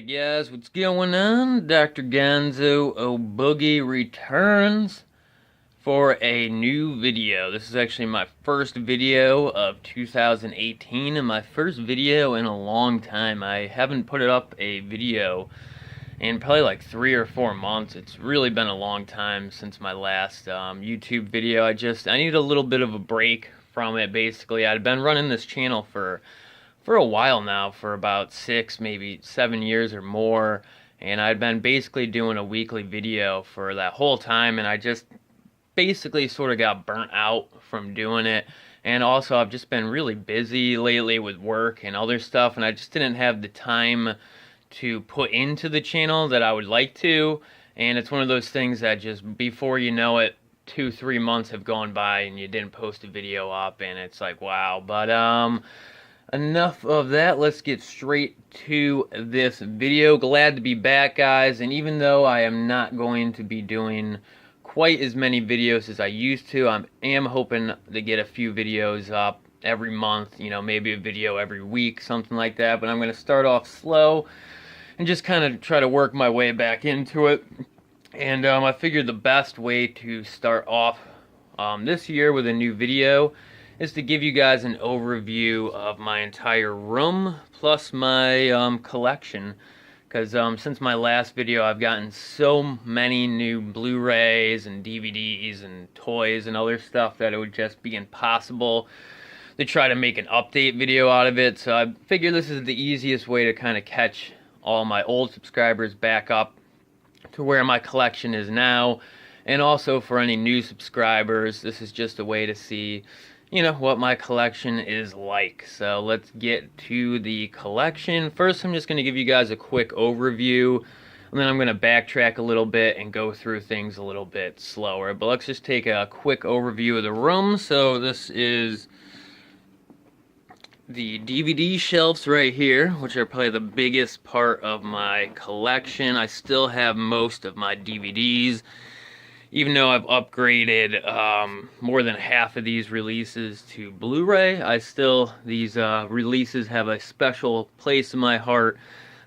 Guys, what's going on? Dr. Gonzo O'Boogie returns for a new video. This is actually my first video of 2018 and my first video in a long time. I haven't put up a video in probably like 3 or 4 months. It's really been a long time since my last YouTube video. I need a little bit of a break from it, basically. I'd been running this channel for a while now, for about 6, maybe 7 years or more, and I'd been basically doing a weekly video for that whole time, and I just basically sort of got burnt out from doing it. And also I've just been really busy lately with work and other stuff, and I just didn't have the time to put into the channel that I would like to. And it's one of those things that just before you know it, 2-3 months have gone by and you didn't post a video up, and it's like, wow. But enough of that, let's get straight to this video. Glad to be back, guys, and even though I am not going to be doing quite as many videos as I used to, I am hoping to get a few videos up every month, you know, maybe a video every week, something like that. But I'm going to start off slow and just kind of try to work my way back into it. And I figured the best way to start off this year with a new video is to give you guys an overview of my entire room plus my collection, because since my last video I've gotten so many new Blu-rays and DVDs and toys and other stuff that it would just be impossible to try to make an update video out of it. So I figured this is the easiest way to kind of catch all my old subscribers back up to where my collection is now, and also for any new subscribers, this is just a way to see, you know, what my collection is like. So let's get to the collection. First, I'm just going to give you guys a quick overview, and then I'm going to backtrack a little bit and go through things a little bit slower. But let's just take a quick overview of the room. So this is the DVD shelves right here, which are probably the biggest part of my collection. I still have most of my DVDs, even though I've upgraded more than half of these releases to Blu-ray. These releases have a special place in my heart.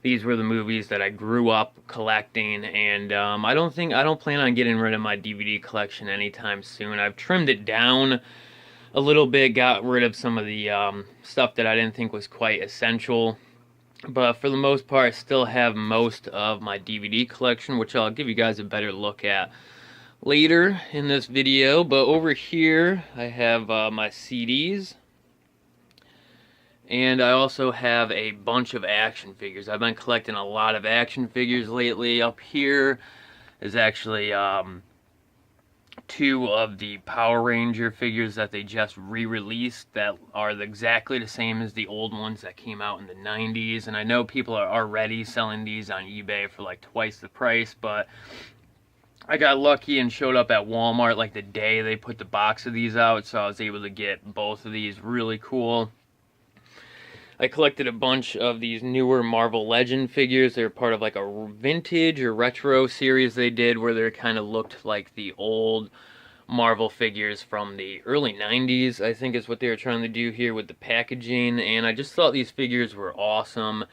These were the movies that I grew up collecting, and I don't plan on getting rid of my DVD collection anytime soon. I've trimmed it down a little bit, got rid of some of the stuff that I didn't think was quite essential. But for the most part, I still have most of my DVD collection, which I'll give you guys a better look at later in this video. But over here I have my CDs, and I also have a bunch of action figures. I've been collecting a lot of action figures lately. Up here is actually 2 of the Power Ranger figures that they just re-released that are exactly the same as the old ones that came out in the 90s. And I know people are already selling these on eBay for like twice the price, but I got lucky and showed up at Walmart like the day they put the box of these out, so I was able to get both of these. Really cool. I collected a bunch of these newer Marvel Legend figures. They're part of like a vintage or retro series they did where they kind of looked like the old Marvel figures from the early 90s, I think is what they were trying to do here with the packaging. And I just thought these figures were awesome,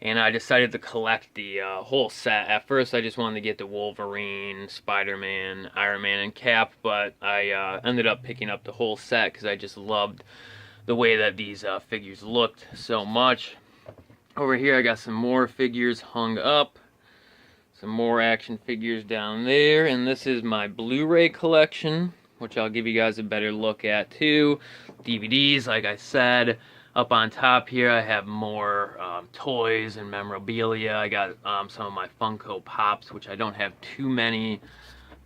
and I decided to collect the whole set. At first I just wanted to get the Wolverine, Spider-Man, Iron Man, and Cap, but I ended up picking up the whole set because I just loved the way that these figures looked so much. Over here I got some more figures hung up, some more action figures down there, and this is my Blu-ray collection, which I'll give you guys a better look at too. DVDs, like I said. Up on top here I have more toys and memorabilia. I got some of my Funko Pops, which I don't have too many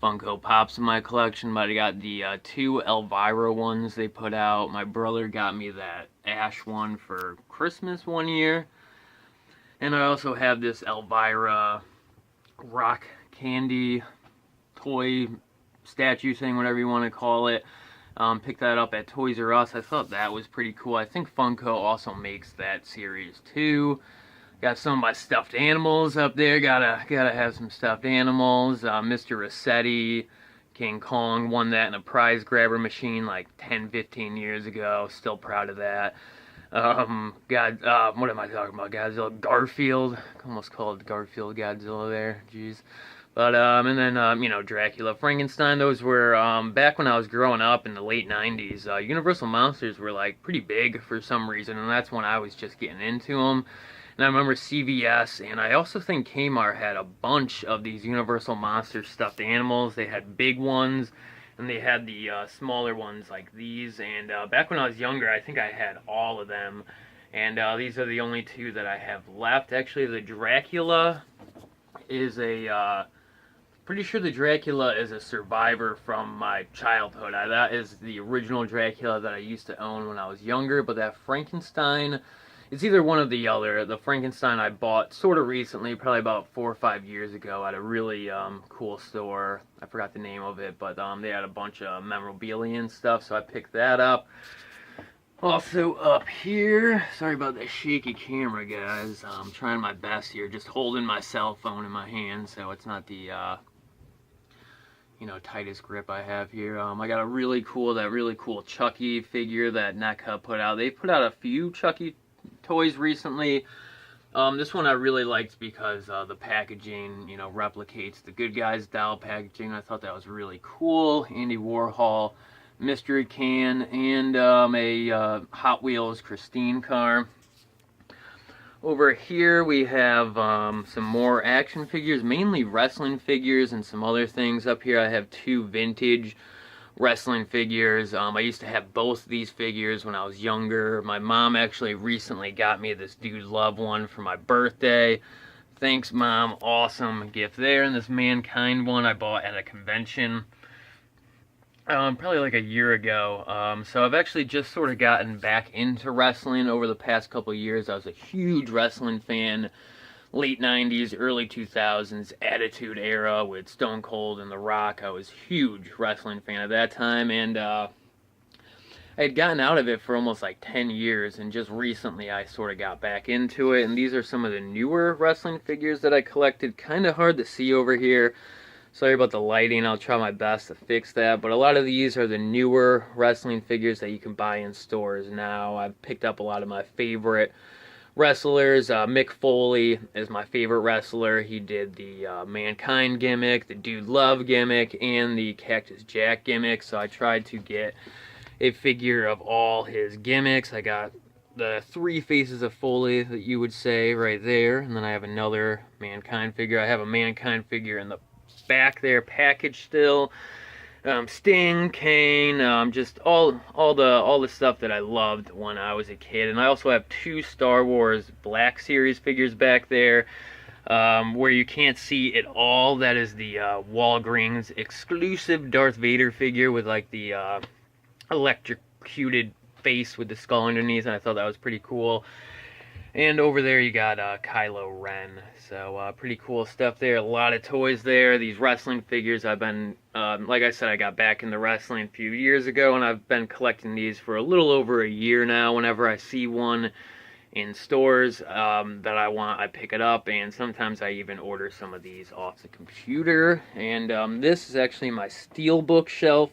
Funko Pops in my collection, but I got the 2 Elvira ones they put out. My brother got me that Ash one for Christmas one year. And I also have this Elvira rock candy toy statue thing, whatever you want to call it. Picked that up at Toys R Us. I thought that was pretty cool. I think Funko also makes that series too. Got some of my stuffed animals up there. Gotta have some stuffed animals. Mr. Rossetti, King Kong, won that in a prize grabber machine like 10-15 years ago. Still proud of that. What am I talking about? Godzilla, Garfield. Almost called Garfield Godzilla there. Jeez. But, and then, Dracula, Frankenstein. Those were, back when I was growing up in the late 90s, Universal Monsters were, like, pretty big for some reason, and that's when I was just getting into them. And I remember CVS, and I also think Kmart had a bunch of these Universal Monsters stuffed animals. They had big ones, and they had the smaller ones like these. And back when I was younger, I think I had all of them. And these are the only two that I have left. Actually, the Dracula is a... pretty sure the Dracula is a survivor from my childhood. That is the original Dracula that I used to own when I was younger. But that Frankenstein... it's either one or the other. The Frankenstein I bought sort of recently, probably about 4 or 5 years ago at a really cool store. I forgot the name of it, but they had a bunch of memorabilia and stuff, so I picked that up. Also up here, sorry about that shaky camera, guys. I'm trying my best here, just holding my cell phone in my hand, so it's not the tightest grip I have here. I got a really cool Chucky figure that NECA put out. They put out a few Chucky toys recently. This one I really liked because the packaging, replicates the Good Guys doll packaging. I thought that was really cool. Andy Warhol mystery can, and a Hot Wheels Christine car. Over here we have some more action figures, mainly wrestling figures and some other things. Up here I have 2 vintage wrestling figures. I used to have both these figures when I was younger. My mom actually recently got me this Dude Love one for my birthday. Thanks, Mom. Awesome gift there. And this Mankind one I bought at a convention probably like a year ago. So I've actually just sort of gotten back into wrestling over the past couple of years. I was a huge wrestling fan. Late 90s, early 2000s, Attitude Era with Stone Cold and The Rock. I was a huge wrestling fan at that time, and I had gotten out of it for almost like 10 years, and just recently I sort of got back into it. And these are some of the newer wrestling figures that I collected. Kind of hard to see over here. Sorry about the lighting, I'll try my best to fix that. But a lot of these are the newer wrestling figures that you can buy in stores now. I've picked up a lot of my favorite wrestlers. Mick Foley is my favorite wrestler. He did the Mankind gimmick, the Dude Love gimmick, and the Cactus Jack gimmick. So I tried to get a figure of all his gimmicks. I got the 3 faces of Foley that you would say right there, and then I have another Mankind figure. I have a Mankind figure in the back there, packaged still. Sting, Kane, just all the stuff that I loved when I was a kid. And I also have 2 Star Wars Black Series figures back there, where you can't see it all. That is the Walgreens exclusive Darth Vader figure with like the electrocuted face with the skull underneath, and I thought that was pretty cool. And over there you got Kylo Ren. So pretty cool stuff there. A lot of toys there. These wrestling figures, I've been, like I said, I got back into wrestling a few years ago, and I've been collecting these for a little over a year now. Whenever I see one in stores that I want, I pick it up, and sometimes I even order some of these off the computer. And this is actually my Steelbook shelf,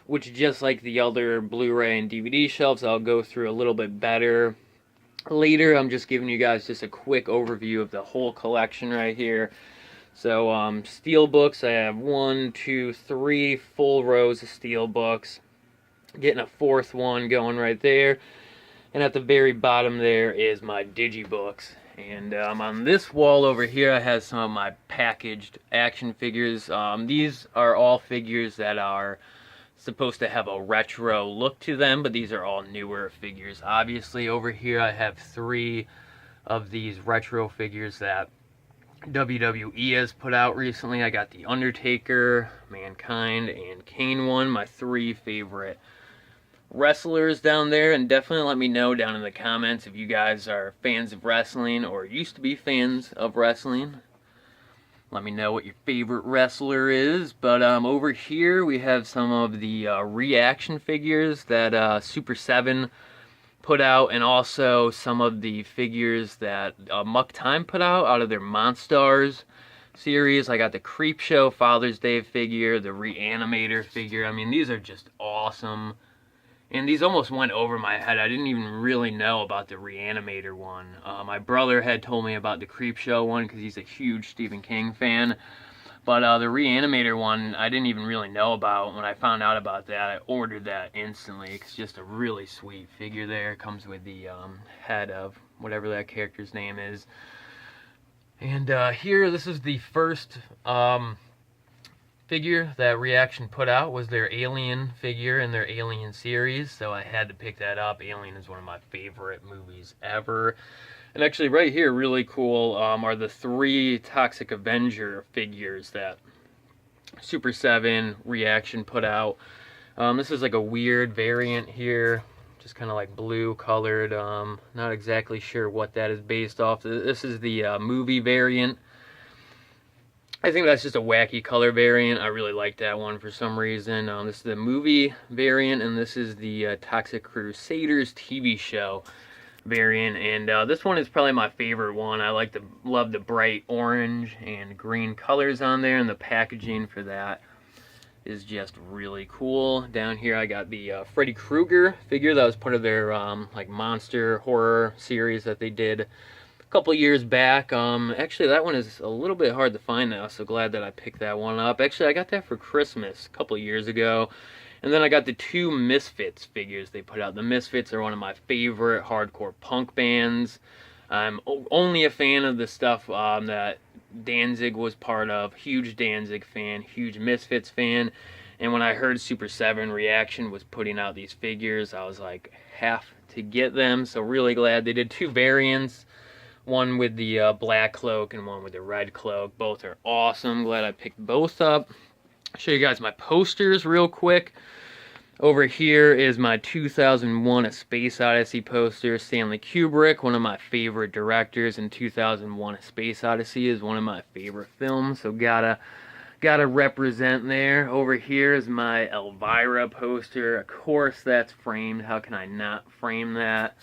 which, just like the other Blu-ray and DVD shelves, I'll go through a little bit better later. I'm just giving you guys just a quick overview of the whole collection right here. So Steelbooks, I have 1, 2, 3 full rows of Steelbooks, getting a 4th one going right there, and at the very bottom there is my Digibooks. And on this wall over here I have some of my packaged action figures. These are all figures that are supposed to have a retro look to them, but these are all newer figures. Obviously over here I have 3 of these retro figures that WWE has put out recently. I got the Undertaker, Mankind, and Kane one, my 3 favorite wrestlers down there. And definitely let me know down in the comments if you guys are fans of wrestling or used to be fans of wrestling. Let me know what your favorite wrestler is. But over here we have some of the reaction figures that Super 7 put out, and also some of the figures that Muck Time put out of their Monstars series. I got the Creepshow Father's Day figure, the Reanimator figure. I mean, these are just awesome And these almost went over my head. I didn't even really know about the Reanimator one. My brother had told me about the Creepshow one because he's a huge Stephen King fan. But the Reanimator one, I didn't even really know about. When I found out about that, I ordered that instantly. It's just a really sweet figure there. It comes with the head of whatever that character's name is. And here, this is the first figure that Reaction put out, was their Alien figure in their Alien series. So I had to pick that up. Alien is one of my favorite movies ever. And actually right here, really cool, are the 3 Toxic Avenger figures that Super 7 Reaction put out. This is like a weird variant here, just kind of like blue colored. Not exactly sure what that is based off. This is the movie variant. I think that's just a wacky color variant. I really like that one for some reason. This is the movie variant, and this is the Toxic Crusaders TV show variant, and this one is probably my favorite one. I love the bright orange and green colors on there, and the packaging for that is just really cool. Down here I got the Freddy Krueger figure that was part of their like monster horror series that they did a couple years back. Actually that one is a little bit hard to find now, so glad that I picked that one up. Actually I got that for Christmas a couple years ago. And then I got the 2 Misfits figures they put out. The Misfits are one of my favorite hardcore punk bands. I'm only a fan of the stuff that Danzig was part of. Huge Danzig fan, huge Misfits fan. And when I heard Super 7 Reaction was putting out these figures, I was like, have to get them. So really glad they did 2 variants. One with the black cloak and one with the red cloak. Both are awesome. Glad I picked both up. I'll show you guys my posters real quick. Over here is my 2001 A Space Odyssey poster. Stanley Kubrick, one of my favorite directors, and 2001 A Space Odyssey is one of my favorite films, so gotta represent there. Over here is my Elvira poster. Of course that's framed. How can I not frame that?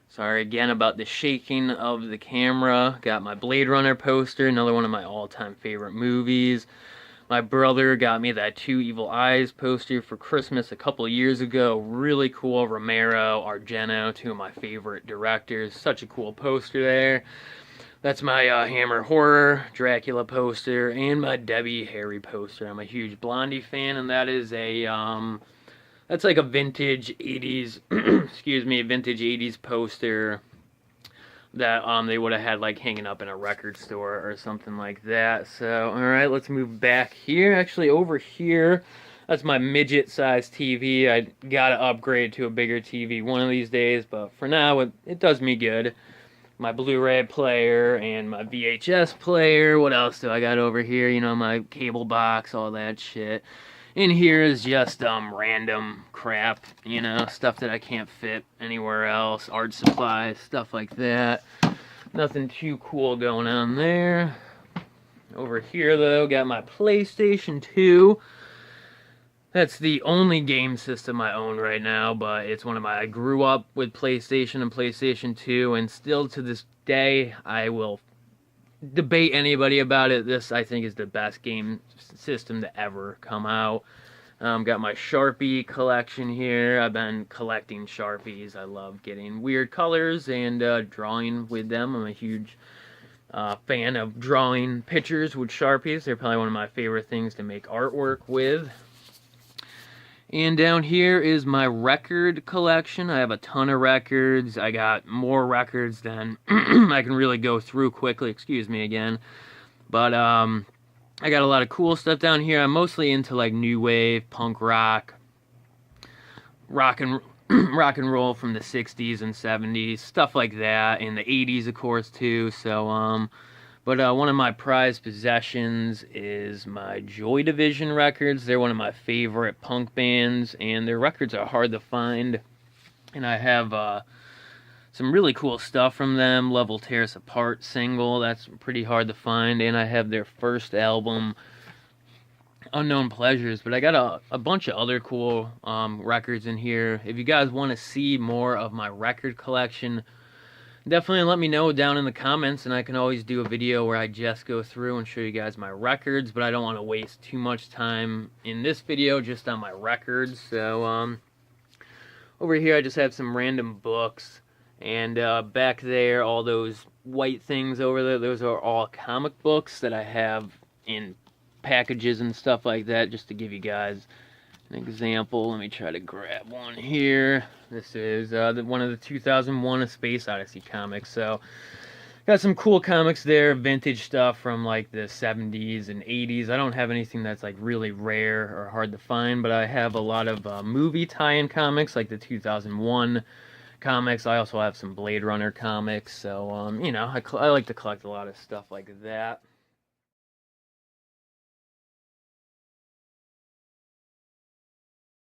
Sorry again about the shaking of the camera. Got my Blade Runner poster, another one of my all-time favorite movies. My brother got me that 2 Evil Eyes poster for Christmas a couple years ago. Really cool. Romero, Argento, 2 of my favorite directors. Such a cool poster there. That's my Hammer Horror Dracula poster and my Debbie Harry poster. I'm a huge Blondie fan, and that is a that's like a vintage 80s excuse me, vintage 80s poster that they would have had like hanging up in a record store or something like that. So alright, let's move back here. Actually over here, that's my midget sized TV. I gotta upgrade to a bigger TV one of these days, but for now it does me good. My Blu-ray player and my VHS player. What else do I got over here? You know, my cable box, all that shit. In here is just random crap, you know, stuff that I can't fit anywhere else, art supplies, stuff like that. Nothing too cool going on there. Over here, though, got my PlayStation 2. That's the only game system I own right now, but it's one of my... I grew up with PlayStation and PlayStation 2, and still to this day, I will debate anybody about it. This, I think, is the best game system to ever come out. Got my Sharpie collection here. I've been collecting Sharpies. I love getting weird colors and drawing with them. I'm a huge fan of drawing pictures with Sharpies. They're probably one of my favorite things to make artwork with. And down here is my record collection. I have a ton of records. I got more records than I can really go through quickly. Excuse me again. But I got a lot of cool stuff down here. I'm mostly into like new wave, punk rock, rock and roll from the 60s and 70s, stuff like that, and the 80s of course too. So but one of my prized possessions is my Joy Division records. They're one of my favorite punk bands, and their records are hard to find. And I have some really cool stuff from them. Love Will Tear Us Apart single, that's pretty hard to find. And I have their first album, Unknown Pleasures. But I got a bunch of other cool records in here. If you guys want to see more of my record collection, definitely let me know down in the comments, and I can always do a video where I just go through and show you guys my records, but I don't want to waste too much time in this video just on my records. So over here I just have some random books, and back there, all those white things over there, those are all comic books that I have in packages and stuff like that, just to give you guys an example. Let me try to grab one here. This is one of the 2001 A Space Odyssey comics, so got some cool comics there, vintage stuff from like the 70s and 80s. I don't have anything that's like really rare or hard to find, but I have a lot of movie tie-in comics like the 2001 comics. I also have some Blade Runner comics, so you know, I like to collect a lot of stuff like that.